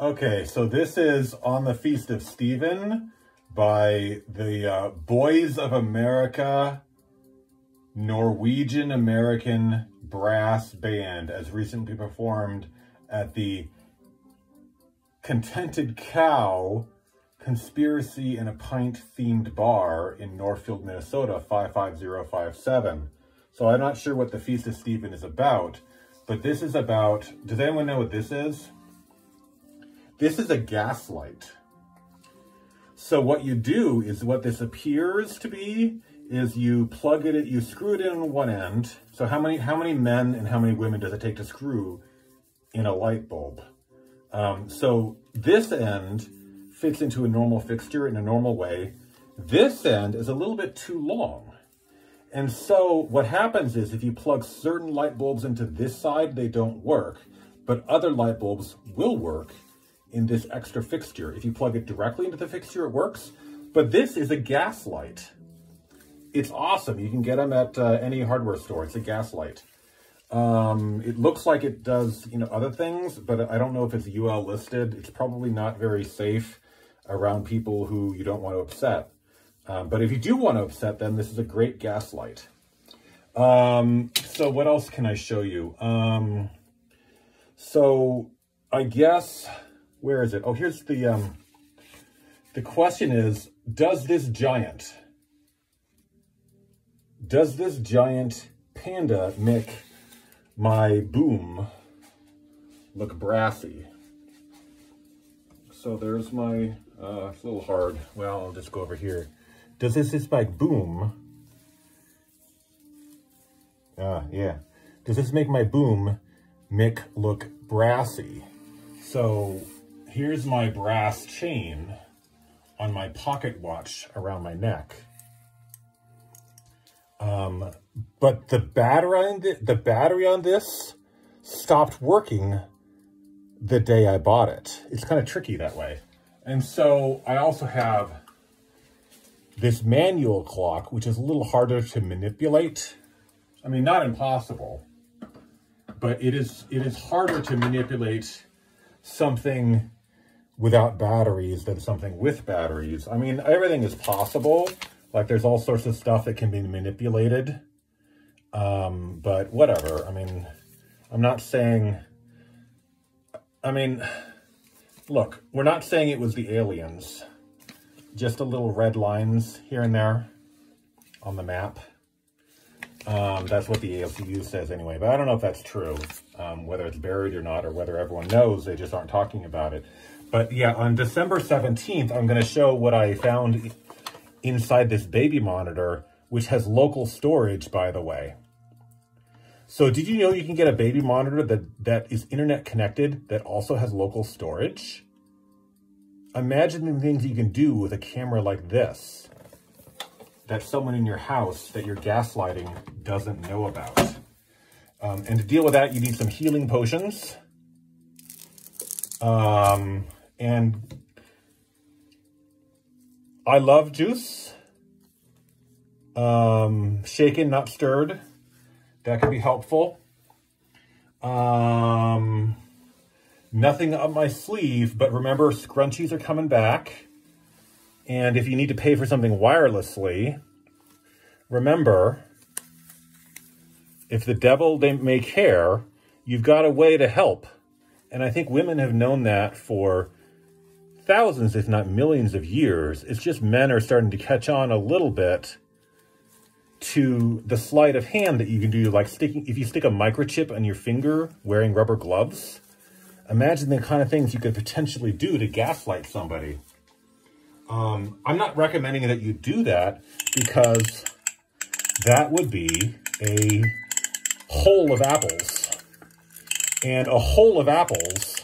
Okay, so this is On the Feast of Stephen by the Boys of America Norwegian-American brass band, as recently performed at the Contented Cow Conspiracy and a Pint themed bar in Northfield, Minnesota, 55057. So I'm not sure what the Feast of Stephen is about, but this is about, does anyone know what this is? This is a gaslight. So what you do is, what this appears to be is you plug it in, you screw it in on one end. So how many men and how many women does it take to screw in a light bulb? So this end fits into a normal fixture in a normal way. This end is a little bit too long. And so what happens is, if you plug certain light bulbs into this side, they don't work, but other light bulbs will work in this extra fixture. If you plug it directly into the fixture, it works, but this is a gaslight. It's awesome. You can get them at any hardware store. It's a gaslight. It looks like it does, other things, but I don't know if it's UL listed. It's probably not very safe around people who you don't want to upset. But if you do want to upset them, this is a great gaslight. So what else can I show you? So I guess, where is it? Oh, here's the question is, does this giant panda make my boom look brassy? So there's my, it's a little hard. Well, I'll just go over here. Does this make boom? Yeah. Does this make my boom look brassy? So here's my brass chain on my pocket watch around my neck. But the battery on this stopped working the day I bought it. It's kind of tricky that way. And so I also have this manual clock, which is a little harder to manipulate. I mean, not impossible, but it is harder to manipulate something without batteries than something with batteries. I mean, everything is possible. Like, there's all sorts of stuff that can be manipulated. But whatever. I mean, I'm not saying, look, we're not saying it was the aliens. Just a little red lines here and there on the map. That's what the ALCU says anyway, but I don't know if that's true, whether it's buried or not, or whether everyone knows, they just aren't talking about it. But yeah, on December 17th, I'm going to show what I found inside this baby monitor, which has local storage, by the way. So did you know you can get a baby monitor that is internet connected that also has local storage? Imagine the things you can do with a camera like this that someone in your house that you're gaslighting doesn't know about. And to deal with that, you need some healing potions. And I love juice. Shaken, not stirred. That could be helpful. Nothing up my sleeve, but remember, scrunchies are coming back. And if you need to pay for something wirelessly, remember, if the devil may care, you've got a way to help. And I think women have known that for thousands, if not millions of years. It's just men are starting to catch on a little bit to the sleight of hand that you can do, like if you stick a microchip on your finger wearing rubber gloves. Imagine the kind of things you could potentially do to gaslight somebody. I'm not recommending that you do that, because that would be a hole of apples. And a hole of apples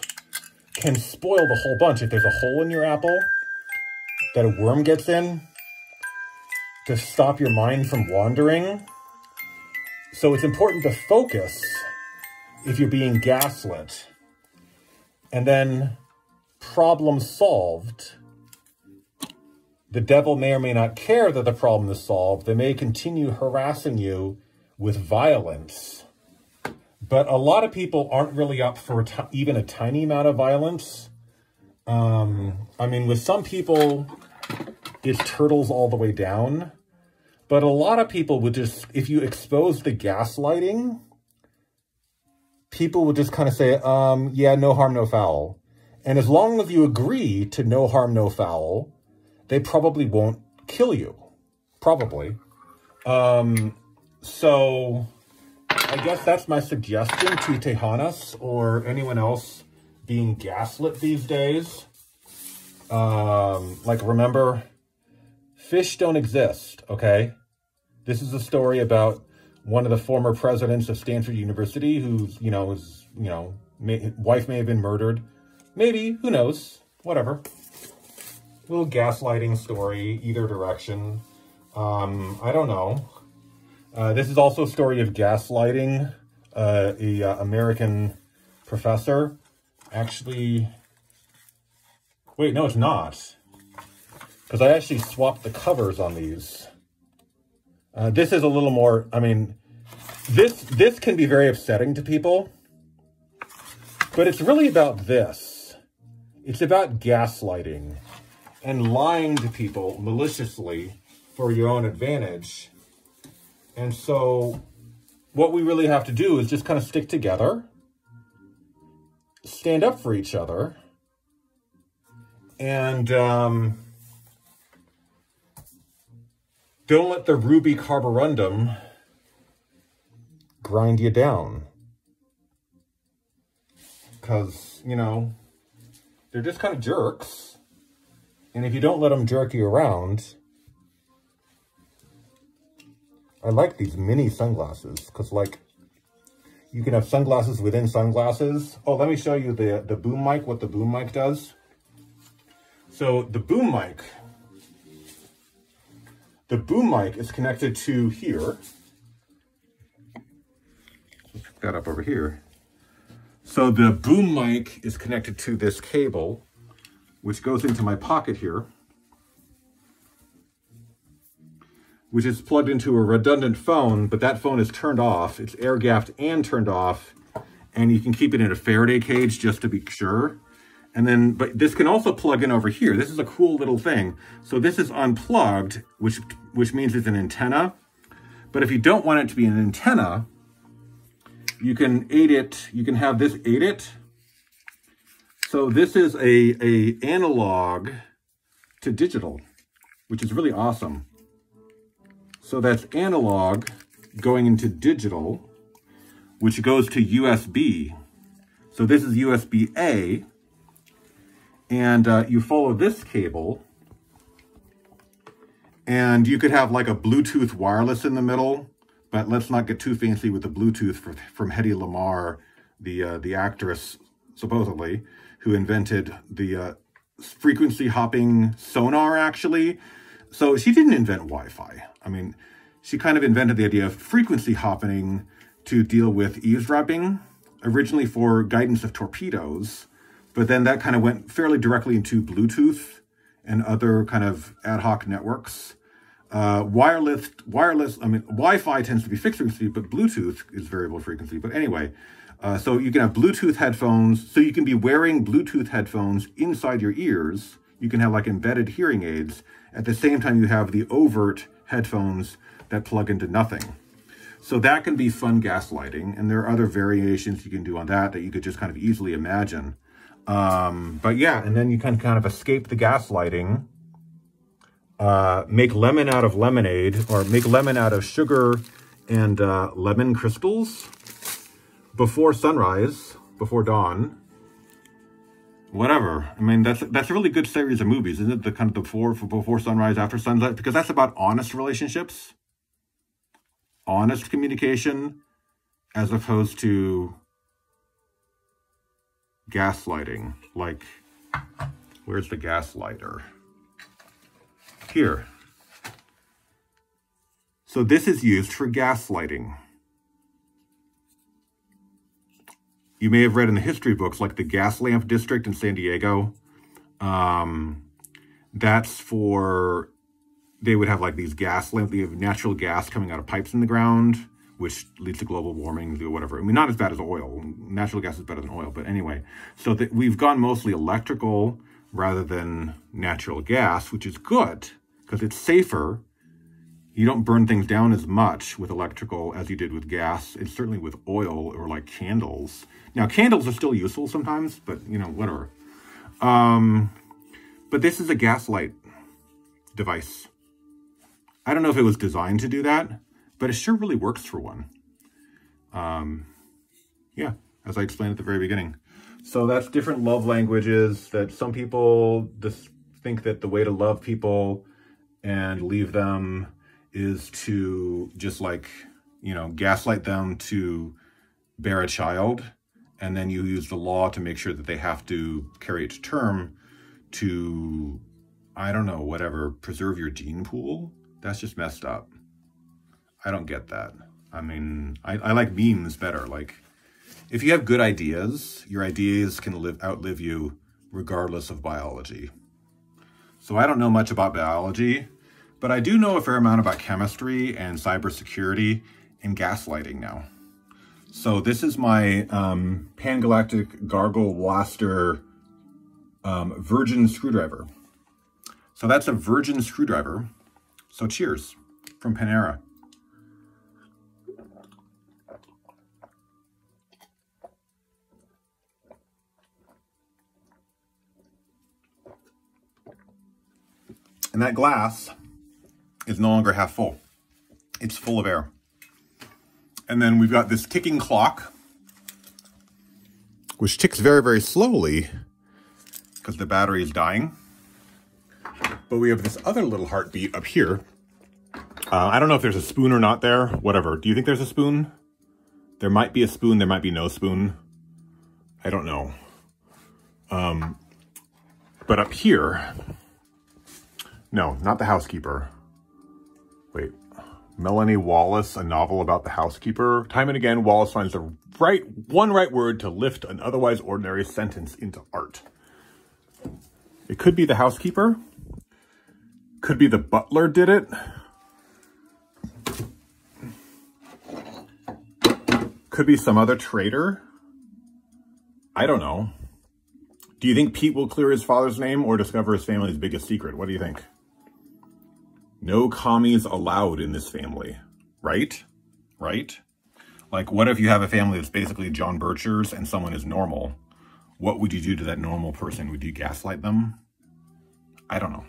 can spoil the whole bunch. If there's a hole in your apple that a worm gets in, to stop your mind from wandering. So it's important to focus if you're being gaslit. And then, problem solved. The devil may or may not care that the problem is solved. They may continue harassing you with violence. But a lot of people aren't really up for even a tiny amount of violence. I mean, with some people, it's turtles all the way down. But a lot of people would just, if you expose the gaslighting, people would just kind of say, yeah, no harm, no foul. And as long as you agree to no harm, no foul, they probably won't kill you. Probably. So I guess that's my suggestion to Tejanas or anyone else being gaslit these days. Like, remember, fish don't exist, okay? This is a story about one of the former presidents of Stanford University whose, wife may have been murdered. Maybe, who knows? Whatever. Little gaslighting story, either direction. I don't know. This is also a story of gaslighting. A American professor actually... Wait, no, it's not. Because I actually swapped the covers on these. This is a little more, I mean, this can be very upsetting to people. But it's really about this. It's about gaslighting and lying to people maliciously for your own advantage. And so what we really have to do is just kind of stick together, stand up for each other, and don't let the ruby carborundum grind you down. Because, they're just kind of jerks. And if you don't let them jerk you around... I like these mini sunglasses because, like, you can have sunglasses within sunglasses. Oh, let me show you the boom mic, what the boom mic does. So the boom mic is connected to here. Let's pick that up over here. So the boom mic is connected to this cable, which goes into my pocket here, which is plugged into a redundant phone, but that phone is turned off. It's air-gapped and turned off, and you can keep it in a Faraday cage just to be sure. And then, but this can also plug in over here. This is a cool little thing. So this is unplugged, which means it's an antenna. But if you don't want it to be an antenna, you can aid it. You can have this aid it. So this is a analog to digital, which is really awesome. So that's analog going into digital, which goes to USB. So this is USB-A, and you follow this cable, and you could have like a Bluetooth wireless in the middle, but let's not get too fancy with the Bluetooth from Hedy Lamarr, the actress, supposedly, who invented the frequency hopping sonar, actually. So she didn't invent Wi-Fi. I mean, she kind of invented the idea of frequency hopping to deal with eavesdropping, originally for guidance of torpedoes, but then that kind of went fairly directly into Bluetooth and other kind of ad hoc networks. Wireless, I mean, Wi-Fi tends to be fixed frequency, but Bluetooth is variable frequency. But anyway, so you can have Bluetooth headphones. So you can be wearing Bluetooth headphones inside your ears. You can have like embedded hearing aids. At the same time, you have the overt headphones that plug into nothing. So that can be fun gaslighting. And there are other variations you can do on that you could just kind of easily imagine. But yeah, and then you can kind of escape the gaslighting, make lemon out of lemonade, or make lemon out of sugar and lemon crystals before sunrise, before dawn. Whatever. I mean, that's a really good series of movies, isn't it? The kind of before sunrise, after sunset, because that's about honest relationships, honest communication, as opposed to gaslighting. Like, where's the gaslighter? Here. So this is used for gaslighting. You may have read in the history books, like the gas lamp district in San Diego. That's for, they would have like these gas lamps, they have natural gas coming out of pipes in the ground, which leads to global warming, or whatever. I mean, not as bad as oil. Natural gas is better than oil, but anyway. So we've gone mostly electrical, rather than natural gas, which is good because it's safer. You don't burn things down as much with electrical as you did with gas, and certainly with oil or like candles. Now, candles are still useful sometimes, but you know, whatever. But this is a gaslight device. I don't know if it was designed to do that, but it sure really works for one. Yeah, as I explained at the very beginning. So that's different love languages that some people just think that the way to love people and leave them is to just like, you know, gaslight them to bear a child. And then you use the law to make sure that they have to carry it to term to, I don't know, whatever, preserve your gene pool. That's just messed up. I don't get that. I mean, I like memes better. Like, if you have good ideas, your ideas can outlive you regardless of biology. So I don't know much about biology, but I do know a fair amount about chemistry and cybersecurity and gaslighting now. So this is my Pan-Galactic Gargle Blaster virgin screwdriver. So that's a virgin screwdriver. So cheers from Panera. And that glass is no longer half full. It's full of air. And then we've got this ticking clock, which ticks very, very slowly because the battery is dying. But we have this other little heartbeat up here. I don't know if there's a spoon or not there, whatever. Do you think there's a spoon? There might be a spoon, there might be no spoon. I don't know. But up here, no, not the housekeeper. Wait, Melanie Wallace, a novel about the housekeeper. Time and again, Wallace finds the one right word to lift an otherwise ordinary sentence into art. It could be the housekeeper. Could be the butler did it. Could be some other traitor. I don't know. Do you think Pete will clear his father's name or discover his family's biggest secret? What do you think? No commies allowed in this family, right? Right? Like, what if you have a family that's basically John Birchers and someone is normal? What would you do to that normal person? Would you gaslight them? I don't know.